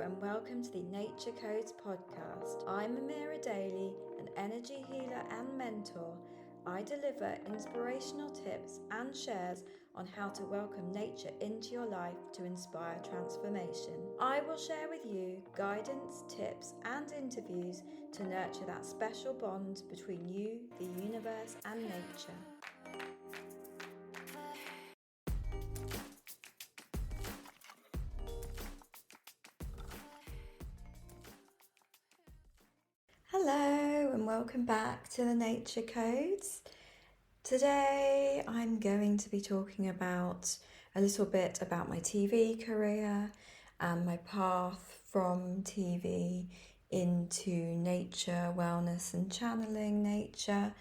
and welcome to the Nature Codes podcast. I'm Amira Daly, an energy healer and mentor. I deliver inspirational tips and shares on how to welcome nature into your life to inspire transformation. I will share with you guidance, tips, and interviews to nurture that special bond between you, the universe, and nature. Hello and welcome back to the Nature Codes. Today I'm going to be talking about a little bit about my TV career and my path from TV into nature, wellness and channeling nature.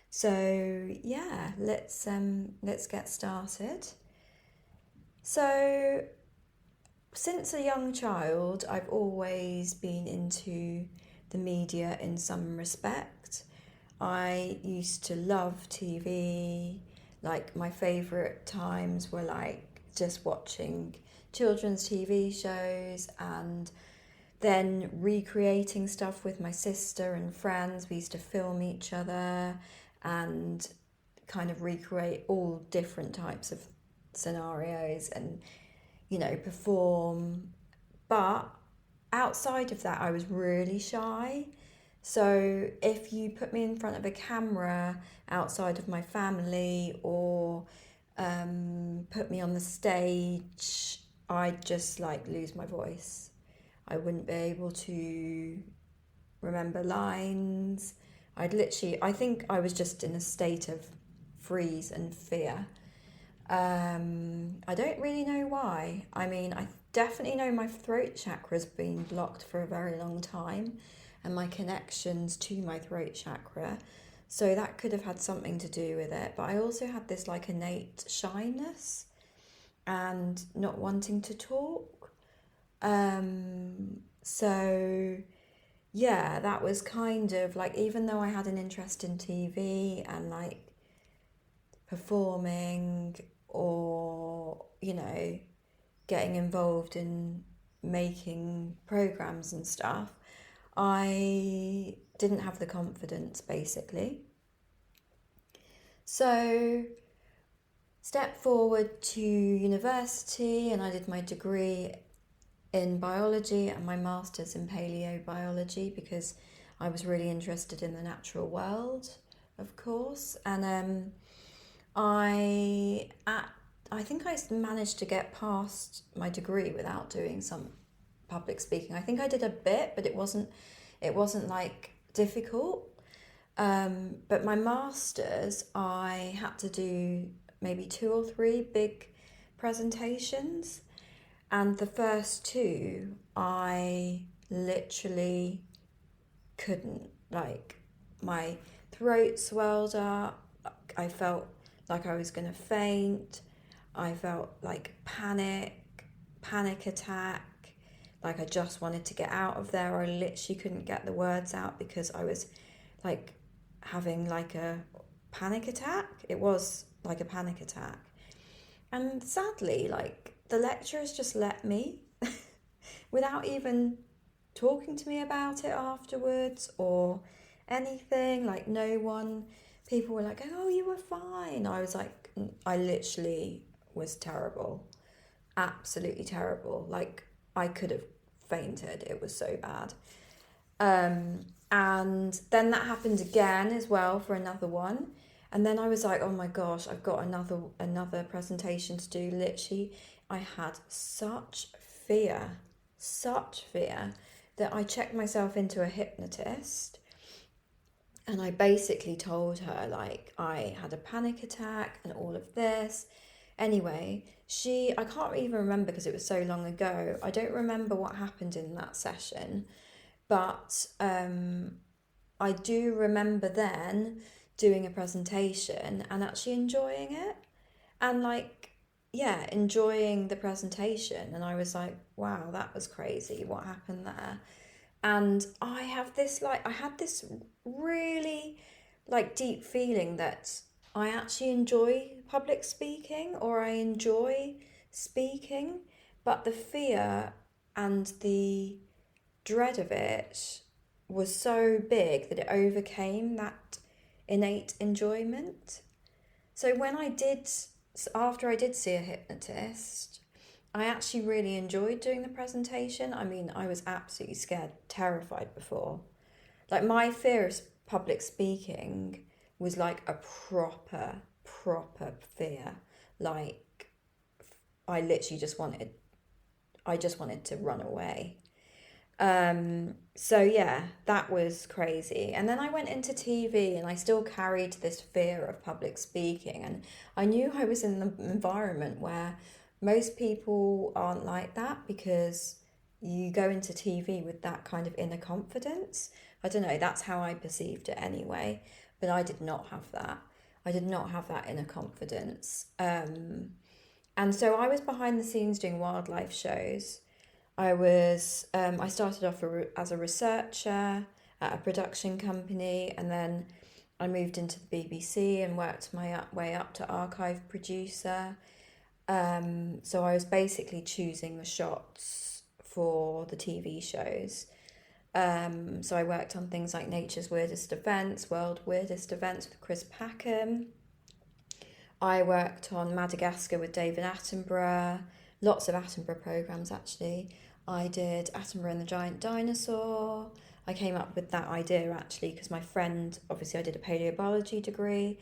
So yeah, let's get started. So since a young child, I've always been into the media in some respect. I used to love TV. Like my favourite times were like just watching children's TV shows and then recreating stuff with my sister and friends. We used to film each other and kind of recreate all different types of scenarios and, you know, perform. But outside of that, I was really shy. So if you put me in front of a camera outside of my family or put me on the stage, I'd just like lose my voice. I wouldn't be able to remember lines. I think I was just in a state of freeze and fear. I don't really know why. I mean, I definitely know my throat chakra's been blocked for a very long time and my connections to my throat chakra. So that could have had something to do with it. But I also had this like innate shyness and not wanting to talk. So yeah, that was kind of like, even though I had an interest in TV and like performing or, you know, getting involved in making programs and stuff, I didn't have the confidence basically. So step forward to university and I did my degree in biology and my master's in paleobiology because I was really interested in the natural world, of course. And I think I managed to get past my degree without doing some public speaking. I think I did a bit, but it wasn't like difficult. But my master's, I had to do maybe 2 or 3 big presentations, and the first 2 I literally couldn't. Like my throat swelled up. I felt like I was going to faint. I felt like panic attack, like I just wanted to get out of there. I literally couldn't get the words out because I was like having like a panic attack. It was like a panic attack. And sadly, like the lecturers just let me without even talking to me about it afterwards or anything. Like no one, people were like, oh, you were fine. I was like, I literally was terrible, absolutely terrible. Like I could have fainted. It was so bad. And then that happened again as well for another one. And then I was like, oh my gosh, I've got another presentation to do. Literally, I had such fear that I checked myself into a hypnotist. And I basically told her like I had a panic attack and all of this. Anyway, I can't even remember because it was so long ago. I don't remember what happened in that session, but I do remember then doing a presentation and actually enjoying it and like, yeah, enjoying the presentation. And I was like, wow, that was crazy. What happened there? And I had this really like deep feeling that I actually enjoy public speaking or I enjoy speaking, but the fear and the dread of it was so big that it overcame that innate enjoyment. So after I did see a hypnotist, I actually really enjoyed doing the presentation. I mean, I was absolutely scared, terrified before. Like, my fear of public speaking was like a proper fear. Like, I literally I just wanted to run away. So yeah, that was crazy. And then I went into TV and I still carried this fear of public speaking. And I knew I was in an environment where most people aren't like that, because you go into TV with that kind of inner confidence. I don't know, that's how I perceived it anyway. But I did not have that. I did not have that inner confidence. And so I was behind the scenes doing wildlife shows. I started off as a researcher at a production company, and then I moved into the BBC and worked way up to archive producer. So I was basically choosing the shots for the TV shows. So I worked on things like Nature's Weirdest Events, World Weirdest Events with Chris Packham. I worked on Madagascar with David Attenborough, lots of Attenborough programmes actually. I did Attenborough and the Giant Dinosaur. I came up with that idea actually because my friend, obviously I did a paleobiology degree,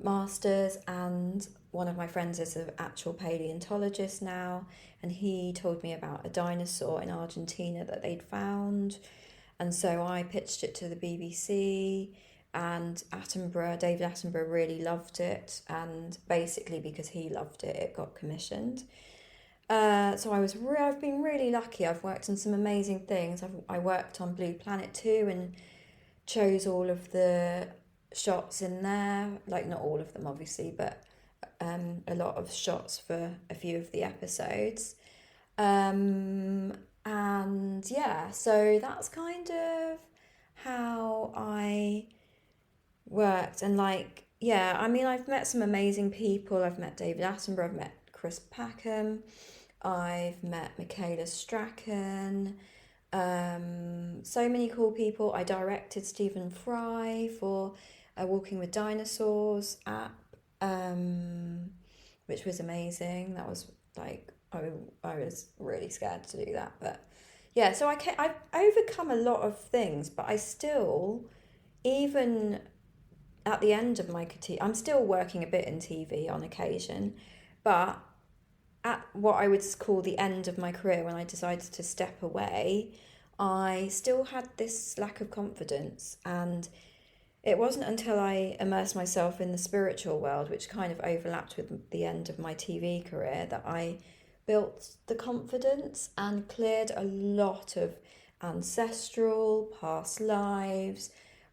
masters, and one of my friends is an actual paleontologist now, and he told me about a dinosaur in Argentina that they'd found. And so I pitched it to the BBC, and David Attenborough really loved it, and basically because he loved it, it got commissioned. So I've been really lucky. I've worked on some amazing things. I worked on Blue Planet 2 and chose all of the shots in there, like not all of them obviously, but a lot of shots for a few of the episodes. And yeah, so that's kind of how I worked. And like, yeah, I mean, I've met some amazing people. I've met David Attenborough, I've met Chris Packham, I've met Michaela Strachan, so many cool people. I directed Stephen Fry for Walking with Dinosaurs app, which was amazing. That was like, I was really scared to do that, but yeah. So I've overcome a lot of things, but I still, even at the end of my I'm still working a bit in TV on occasion, but at what I would call the end of my career, when I decided to step away, I still had this lack of confidence. And it wasn't until I immersed myself in the spiritual world, which kind of overlapped with the end of my TV career, that I built the confidence and cleared a lot of ancestral, past lives,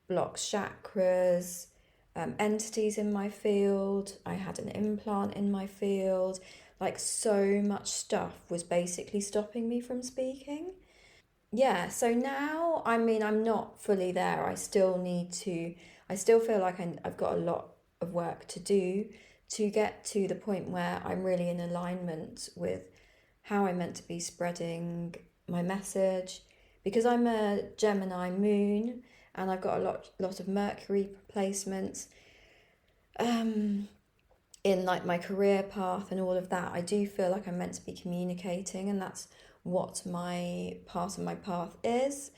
blocked chakras, entities in my field. I had an implant in my field. Like, so much stuff was basically stopping me from speaking. Yeah, so now, I mean, I'm not fully there. I still feel like I've got a lot of work to do to get to the point where I'm really in alignment with how I'm meant to be spreading my message. Because I'm a Gemini moon and I've got a lot of Mercury placements. In like my career path and all of that, I do feel like I'm meant to be communicating, and that's what my part of my path is.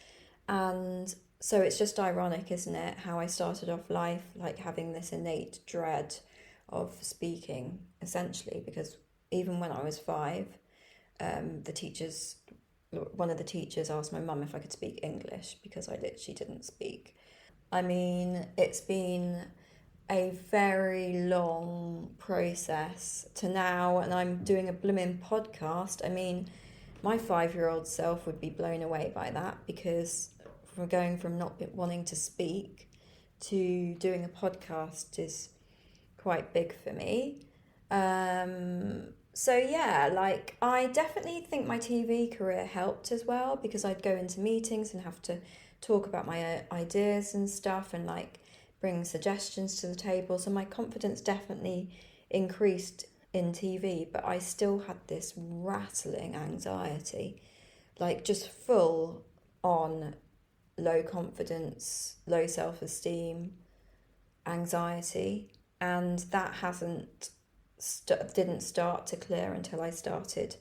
And so it's just ironic, isn't it, how I started off life like having this innate dread of speaking, essentially, because even when I was 5, one of the teachers asked my mum if I could speak English because I literally didn't speak. I mean, it's been a very long process to now, and I'm doing a blooming podcast. I mean, my 5-year-old self would be blown away by that, because from going from not wanting to speak to doing a podcast is quite big for me. So yeah, like, I definitely think my TV career helped as well, because I'd go into meetings and have to talk about my ideas and stuff, and like bring suggestions to the table. So my confidence definitely increased in TV, but I still had this rattling anxiety like just full on low confidence, low self esteem, anxiety, and that didn't start to clear until I started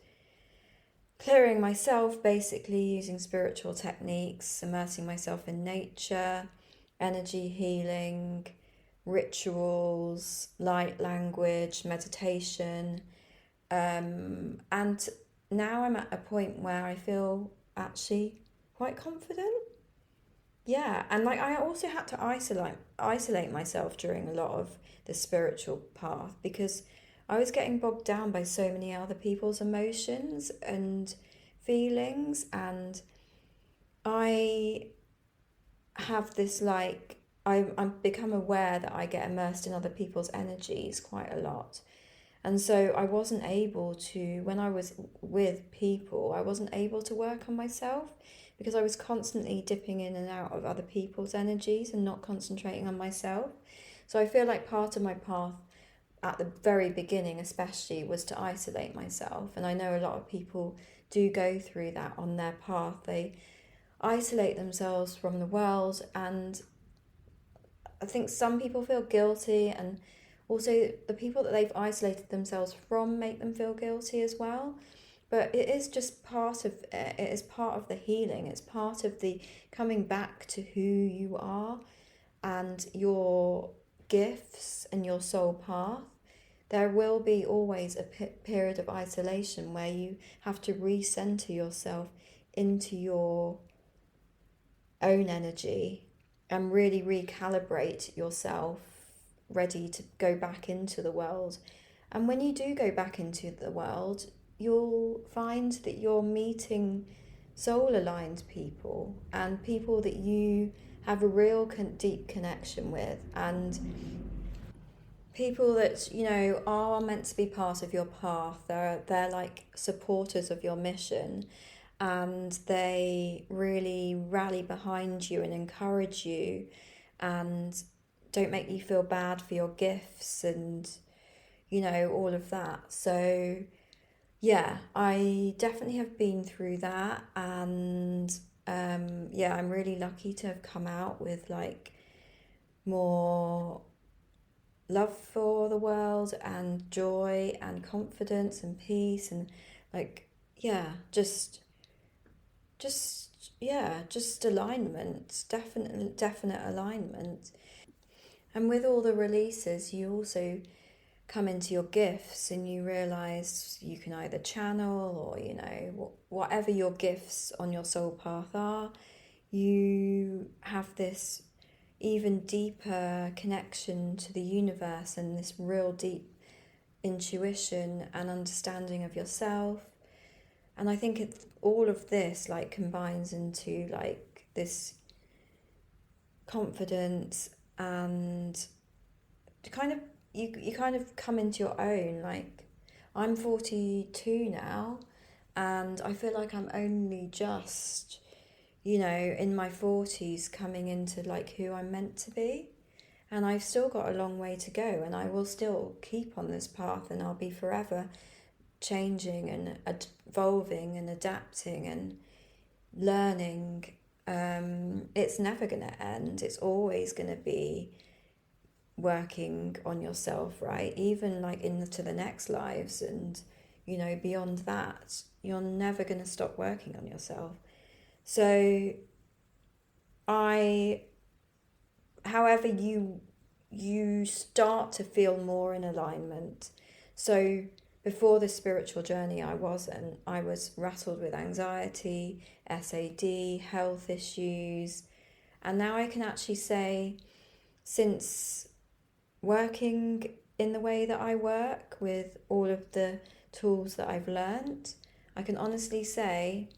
clearing myself, basically using spiritual techniques, immersing myself in nature, energy healing, rituals, light language, meditation. And now I'm at a point where I feel actually quite confident. Yeah, and like I also had to isolate myself during a lot of the spiritual path because I was getting bogged down by so many other people's emotions and feelings, and I have this like I'm become aware that I get immersed in other people's energies quite a lot. And so I wasn't able to, when I was with people, I wasn't able to work on myself because I was constantly dipping in and out of other people's energies and not concentrating on myself. So I feel like part of my path at the very beginning, especially, was to isolate myself. And I know a lot of people do go through that on their path. They isolate themselves from the world, and I think some people feel guilty, and also the people that they've isolated themselves from make them feel guilty as well. But it is just part of it, is part of the healing, it's part of the coming back to who you are and your gifts and your soul path. There will be always a period of isolation where you have to recenter yourself into your own energy and really recalibrate yourself, ready to go back into the world. And when you do go back into the world, you'll find that you're meeting soul aligned people and people that you have a real deep connection with, and people that are meant to be part of your path. They're like supporters of your mission, and they really rally behind you and encourage you and don't make you feel bad for your gifts and all of that. So yeah, I definitely have been through that, and yeah, I'm really lucky to have come out with like more love for the world and joy and confidence and peace and like yeah, just alignment, definite alignment. And with all the releases, you also come into your gifts and you realize you can either channel or whatever your gifts on your soul path are, you have this even deeper connection to the universe and this real deep intuition and understanding of yourself. And I think all of this like combines into like this confidence, and kind of you kind of come into your own. Like I'm 42 now, and I feel like I'm only just in my 40s coming into like who I'm meant to be. And I've still got a long way to go, and I will still keep on this path, and I'll be forever changing and evolving and adapting and learning. It's never going to end. It's always going to be working on yourself, right? Even like into the next lives and beyond that, you're never going to stop working on yourself. So I however you start to feel more in alignment. So before this spiritual journey, I wasn't. I was rattled with anxiety, SAD, health issues. And now I can actually say, since working in the way that I work with all of the tools that I've learnt, I can honestly say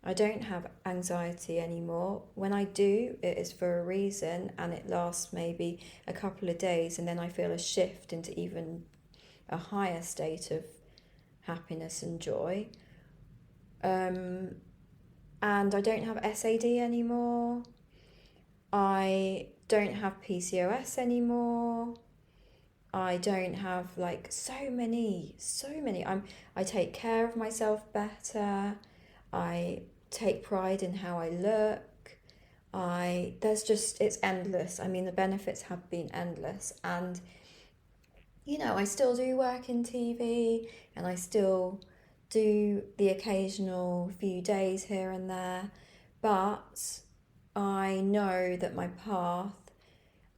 I don't have anxiety anymore. When I do, it is for a reason, and it lasts maybe a couple of days, and then I feel a shift into even a higher state of happiness and joy. And I don't have SAD anymore. I don't have PCOS anymore. I don't have like so many. I take care of myself better. I take pride in how I look. It's endless. I mean, the benefits have been endless. And, I still do work in TV, and I still do the occasional few days here and there. But I know that my path,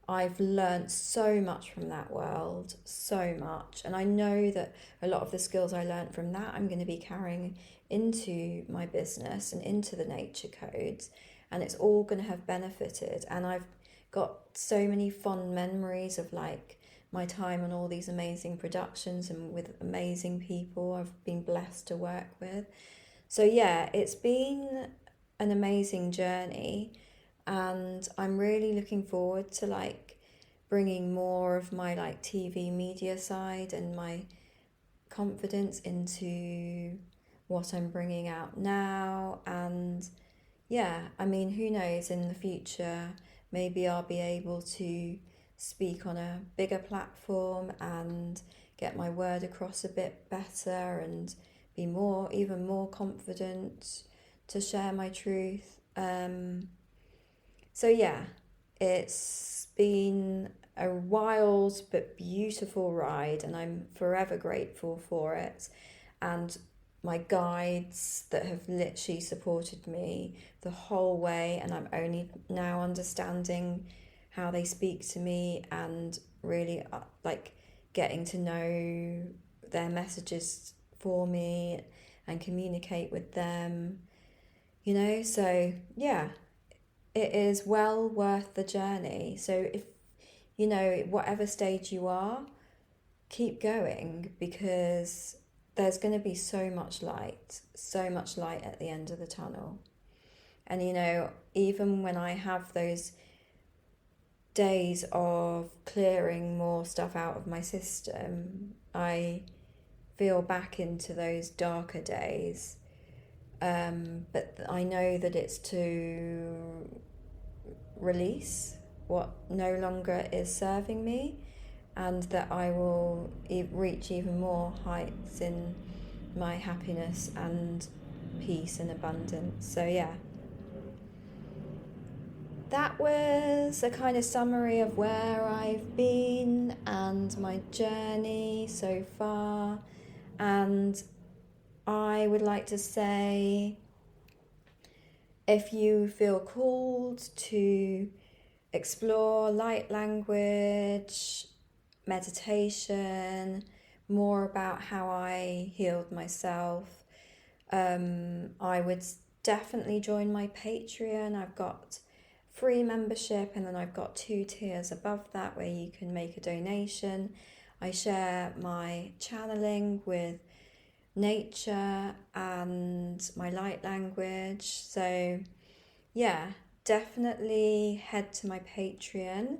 I've learnt so much from that world, so much. And I know that a lot of the skills I learnt from that, I'm going to be carrying into my business and into the nature codes. And it's all going to have benefited. And I've got so many fond memories of my time on all these amazing productions and with amazing people I've been blessed to work with. So yeah, it's been an amazing journey, and I'm really looking forward to bringing more of my TV media side and my confidence into what I'm bringing out now. And yeah, I mean, who knows, in the future, maybe I'll be able to speak on a bigger platform and get my word across a bit better and be even more confident to share my truth. So yeah, it's been a wild but beautiful ride, and I'm forever grateful for it. And my guides that have literally supported me the whole way, and I'm only now understanding how they speak to me and really getting to know their messages for me and communicate with them, so yeah, it is well worth the journey. So if whatever stage you are, keep going, because there's going to be so much light at the end of the tunnel. And even when I have those days of clearing more stuff out of my system, I feel back into those darker days. But I know that it's to release what no longer is serving me, and that I will reach even more heights in my happiness and peace and abundance. So yeah, that was a kind of summary of where I've been and my journey so far. And I would like to say, if you feel called to explore light language, meditation, more about how I healed myself, I would definitely join my Patreon. I've got free membership, and then I've got 2 tiers above that where you can make a donation. I share my channeling with nature and my light language. So yeah, definitely head to my Patreon,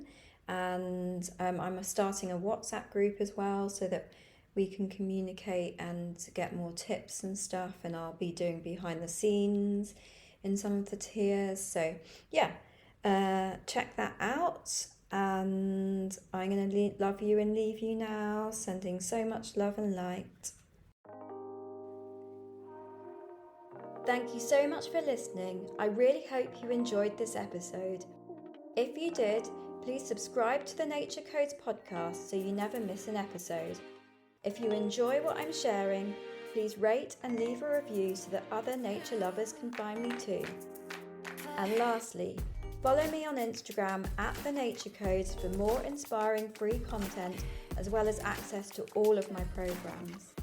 and I'm starting a WhatsApp group as well, so that we can communicate and get more tips and stuff, and I'll be doing behind the scenes in some of the tiers. So yeah, check that out, and I'm going to love you and leave you now, sending so much love and light. Thank you so much for listening. I really hope you enjoyed this episode. If you did, please subscribe to the Nature Codes podcast so you never miss an episode. If you enjoy what I'm sharing, please rate and leave a review so that other nature lovers can find me too. And lastly, follow me on Instagram at The Nature Codes for more inspiring free content, as well as access to all of my programs.